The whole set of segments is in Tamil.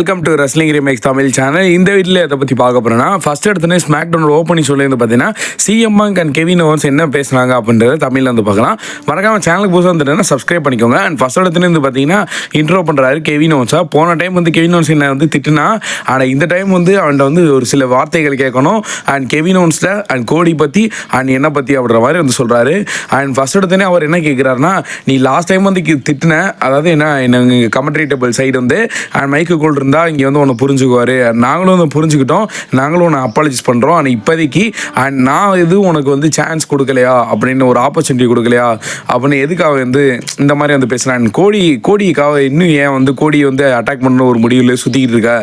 Welcome to wrestling remakes Tamil channel. இந்த வீட்டில் எதை பற்றி பார்க்க போகிறேன்னா, ஃபஸ்ட் எடுத்துனே ஸ்மாக் டவுன் ஓப்பனிங் சொல்லியிருந்து பார்த்தீங்கன்னா CM bunk and Kevin Owens என்ன பேசுனாங்க அப்படின்றத தமிழில் வந்து பார்க்கலாம். மறக்காம சேனலுக்கு புதுசாக வந்துட்டுன்னா சப்ஸ்கிரைப் பண்ணிக்கோங்க. அண்ட் ஃபஸ்ட் இடத்துல இருந்து பார்த்தீங்கன்னா இன்ட்ரோ பண்ணுறாரு கெவின் ஓவன்ஸாக. போன டைம் வந்து கெவின் ஓவன்ஸ் என்ன வந்து திட்டுனா, ஆனால் இந்த டைம் வந்து அவன்கிட்ட வந்து ஒரு சில வார்த்தைகள் கேட்கணும். அண்ட் கெவின் ஓவன்ஸில் அண்ட் கோடி பற்றி அண்ட் என்ன பற்றி அப்படின்ற மாதிரி வந்து சொல்கிறாரு. அண்ட் ஃபஸ்ட் இடத்துனே அவர் என்ன கேட்குறாருன்னா, நீ லாஸ்ட் டைம் வந்து திட்டின, அதாவது என்ன கமெண்ட்ரி டேபிள் சைடு வந்து அண்ட் மைக்கு கோல் இருந்தால் இங்கே வந்து ஒன்று புரிஞ்சுக்குவார், நாங்களும் வந்து புரிஞ்சுக்கிட்டோம், நாங்களும் ஒன்று அப்பாலஜிஸ் பண்ணுறோம். ஆனால் இப்போதைக்கு அண்ட் நான் எதுவும் உனக்கு வந்து சான்ஸ் கொடுக்கலையா அப்படின்னு, ஒரு ஆப்பர்ச்சுனிட்டி கொடுக்கலையா அப்படின்னு எதுக்காக வந்து இந்த மாதிரி வந்து பேசுகிறேன். கோடிக்காக இன்னும் ஏன் வந்து கோடியை வந்து அட்டாக் பண்ண ஒரு முடிவில் சுற்றிக்கிட்டு இருக்க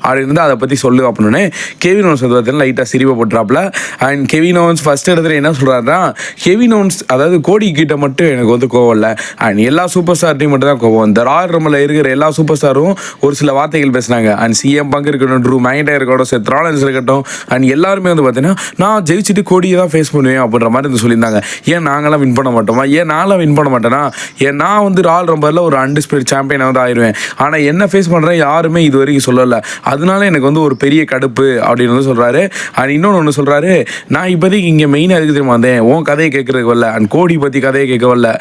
அப்படின்னு அதை பற்றி சொல்லு அப்படின்னு கெவின் ஓவன்ஸ் வந்து பார்த்தீங்கன்னா லைட்டாக சிரிவை போட்டுறாப்புல. அண்ட் கெவின் ஓவன்ஸ் ஃபஸ்ட் இடத்துல என்ன சொல்கிறாருன்னா, கெவின் ஓவன்ஸ் அதாவது கோடி கிட்ட மட்டும் எனக்கு வந்து கோவம் இல்லை, அண்ட் எல்லா சூப்பர் ஸ்டார்ட்டையும் மட்டும் தான் கோவம். இந்த ராயல் ரம்பில் இருக்கிற எல்லா சூப்பர் ஸ்டாரும் ஒரு சில வார்த்தைகள் பேசுனாங்க. அண்ட் சிஎம் பங்க் இருக்கட்டும், ட்ரூ மைண்டர் இருக்கட்டும், செத் ராலன்ஸ் இருக்கட்டும், அண்ட் எல்லாருமே வந்து பார்த்தீங்கன்னா நான் ஜெயிச்சுட்டு கோடியை தான் ஃபேஸ் பண்ணுவேன் அப்படின்ற மாதிரி வந்து சொல்லியிருந்தாங்க. ஏன் நாங்களாம் வின் பண்ண மாட்டோமா, ஏன் நான்லாம் வின் பண்ண மாட்டேன்னா, ஏன் நான் வந்து ராயல் ரம்பரில் ஒரு அன்டிஸ்பியூட்டட் சாம்பியனாக வந்து ஆயிடுவேன், ஆனால் என்ன ஃபேஸ் பண்ணுறேன் யாருமே இது வரைக்கும் சொல்லலை, அதனால எனக்கு வந்து ஒரு பெரிய கடுப்பு அப்படின்னு வந்து சொல்கிறாரு. அண்ட் இன்னொன்று ஒன்று சொல்கிறாரு, நான் இப்போதைக்கு இங்கே மெயினாக எதுக்கு தெரியுமா வந்தேன், உன் கதையை கேட்குறதுக்கு வரல, அண்ட் கோடி பற்றி கதையை கேட்க வரல,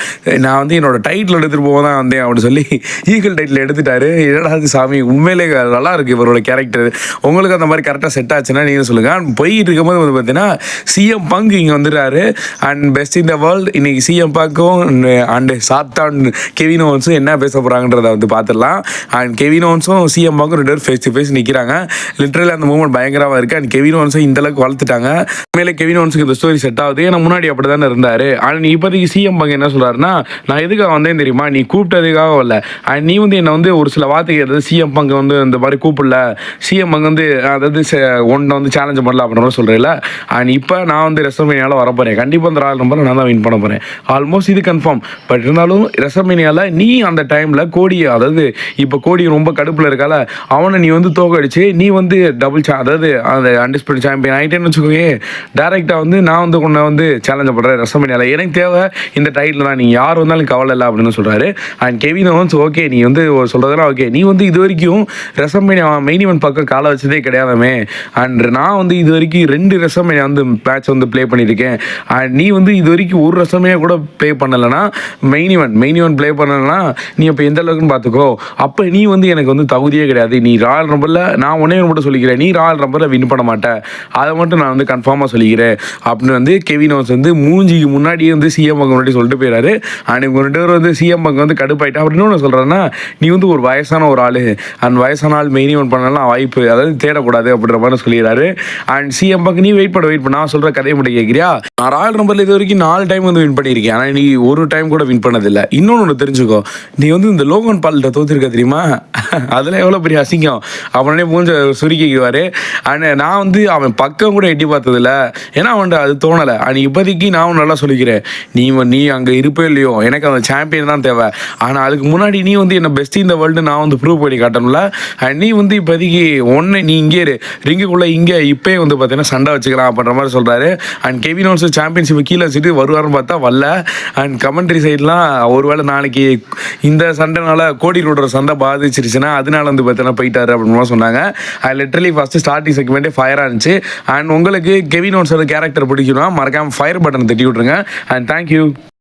நான் வந்து என்னோட டைட்டில் எடுத்துகிட்டு போக தான் வந்தேன் அப்படின்னு சொல்லி ஈகிள் டைட்டில் எடுத்துட்டாரு. என்னடா சாமி, உண்மையிலே நல்லா இருக்குது இவரோட கேரக்டர். உங்களுக்கு அந்த மாதிரி கரெக்டாக செட் ஆச்சுன்னா நீங்கள் சொல்லுங்கள். போயிட்டு இருக்கும்போது வந்து பார்த்தீங்கன்னா சிஎம் பங்க் இங்கே வந்துடுறாரு. And best in the world இன்னைக்கு சிஎம் பங்க்கும் அண்டு சாத்தான் கெவின் ஓவன்ஸும் என்ன பேச போகிறாங்கன்றதை வந்து பார்த்துடலாம். அண்ட் கெவின் ஓவன்ஸும் சிஎம் பங்க்கும் 2 பேரும் ஃபேஸ் டு ஃபேஸ் நிற்கிறாங்க. லிட்டரலி அந்த மூமெண்ட் பயங்கரமாக இருக்குது. அண்ட் கெவின் ஓவன்ஸும் இந்தளவுக்கு வளர்த்துட்டாங்க. உண்மையிலே கெவின் ஓவன்ஸுக்கு இந்த ஸ்டோரி செட் ஆகுது. ஏன்னா முன்னாடி அப்படி தானே இருந்தார். அண்ட் இப்போதைக்கு சிஎம் பங்க் என்ன சொல்கிறாருன்னா, நான் எதுக்காக வந்தேன் தெரியுமா, நீ கூப்பிட்டதுக்காக வரல, அண்ட் நீ வந்து என்னை வந்து ஒரு சில வார்த்தைகள் அதாவது சிஎம் பங்க் வந்து இந்த மாதிரி கூப்பிடல, சிஎம் அங்கே வந்து அதாவது ஒன்றை வந்து சேலஞ்ச் பண்ணல அப்படின்ற சொல்கிறேன்ல. அண்ட் இப்போ நான் வந்து ரெஸ்லமேனியாவில் வரப்போகிறேன், கண்டிப்பாக அந்த ராயல் நம்பரில் நான் தான் வின் பண்ண போகிறேன், ஆல்மோஸ்ட் இது கன்ஃபார்ம். பட் இருந்தாலும் ரெஸ்லமேனியாவில் நீ அந்த டைமில் கோடி, அதாவது இப்போ கோடி ரொம்ப கடுப்பில் இருக்கால, அவனை நீ வந்து தோக்கடிச்சு நீ வந்து அதாவது அந்த அன்டிஸ்பியூட்டட் சாம்பியன் ஆகிட்டேன்னு வச்சுக்கோங்க. டேரெக்டாக வந்து நான் வந்து உன்னை வந்து சேலஞ்ச் பண்ணுறேன் ரெஸ்லமேனியாவில், எனக்கு தேவை இந்த டைட்டில் தான், நீங்கள் யார் வந்தாலும் கவலை இல்லை அப்படின்னு சொல்கிறாரு. அண்ட் கெவின் ஓவன்ஸ் ஓகே நீ வந்து சொல்கிறதெல்லாம் ஓகே, நீ வந்து இது வரைக்கும் ரெஸ்லமேனியா மெயின் ஈவென்ட் பக்கம் காலை வச்சதே கிடையாதுமே, அண்ட் நான் வந்து இது வரைக்கும் 2 ரெஸ்லமேனியா வந்து மேட்ச் வந்து ப்ளே பண்ணியிருக்கேன், அண்ட் நீ வந்து இது வரைக்கும் ஒரு ரெஸ்லமேனியா கூட ப்ளே பண்ணலைன்னா, மெயின் ஈவென்ட் ப்ளே பண்ணலைன்னா நீ அப்போ எந்த அளவுக்குன்னு பார்த்துக்கோ, அப்போ நீ வந்து எனக்கு வந்து தகுதியே கிடையாது, நீ ராயல் ரம்பரில் நான் ஒன்றே மட்டும் சொல்லிக்கிறேன், நீ ராயல் ரம்பரில் வின் பண்ண மாட்டேன், அதை மட்டும் நான் வந்து கன்ஃபார்மாக சொல்லிக்கிறேன் அப்படின்னு வந்து கெவின் ஓவன்ஸ் வந்து மூஞ்சிக்கு முன்னாடியே வந்து சிஎம் பங்க் முன்னாடி சொல்லிட்டு போயிடாரு. அண்ட் இவங்க 2 பேரும் வந்து சிஎம் பங்க் வந்து கடுப்பாயிட்டா. அப்படின்னு ஒன்று சொல்கிறேன்னா, நீ வந்து ஒரு வயசான ஒரு ஆள், அண்ட் வயசான ஆள் மெயின் ஈவென்ட் பண்ணலாம் வாய்ப்பு அதாவது தேடக்கூடாது அப்படின்ற மாதிரி சொல்லிடுறாரு. அண்ட் சிஎம் பங்க் நீ வெயிட் பண்ண நான் சொல்கிற கதையை மட்டும் கேட்குறியா, நான் ராயல் நம்பரில் இது வரைக்கும் 4 டைம் வந்து வின் பண்ணியிருக்கேன், ஆனால் நீ ஒரு டைம் கூட வின் பண்ணதில்லை. இன்னொன்று தெரிஞ்சுக்கோ, நீ வந்து இந்த லோகன் பால்கிட்ட தோற்றிருக்க தெரியுமா, அதில் எவ்வளோ பெரிய அசிங்கம் அப்படின்னே மூஞ்ச சுருக்கிக்குவார். அண்ட் நான் வந்து அவன் பக்கம் கூட எட்டி பார்த்ததில்ல, ஏன்னா அவன்கிட்ட அது தோணலை. அண்ட் இப்போதைக்கு நான் நல்லா சொல்லிக்கிறேன், நீ அங்கே இருப்பே இல்லையோ, எனக்கு அந்த சாம்பியன் தான் தேவை, ஆனால் அதுக்கு முன்னாடி நீ வந்து என்ன பெஸ்ட் இந்த வேர்ல்டு நான் வந்து ப்ரூவ் பண்ணி காட்டணும்ல, அண்ட் நீ வந்து இப்போதைக்கு நீ இங்கே ரிங்குக்குள்ளே இங்கே இப்போயே வந்து பார்த்தீங்கன்னா சண்டை வச்சுக்கலாம் அப்படின்ற மாதிரி சொல்கிறாரு. அண்ட் கெவின் ஓவன்ஸ் சாம்பியன்ஷிப் கீழே வச்சுட்டு வருவார்னு பார்த்தா வரல. அண்ட் கமெண்ட்ரி சைட்லாம் ஒருவேளை நாளைக்கு இந்த சண்டைனால கோடி ரோடோட சண்டை பாதிச்சிருச்சுன்னா அதனால வந்து பார்த்தீங்கன்னா போயிட்டாரு அப்படின்னு சொன்னாங்க. அது லிட்டரலி ஃபஸ்ட்டு ஸ்டார்டிங் செக்மெண்ட்டே ஃபயராக இருந்துச்சு. அண்ட் உங்களுக்கு கெவின் ஓவன்ஸோட கேரக்டர் பிடிக்கணும்னா மறக்காமல் ஃபயர் பட்டன் தட்டி விட்ருங்க. And thank you.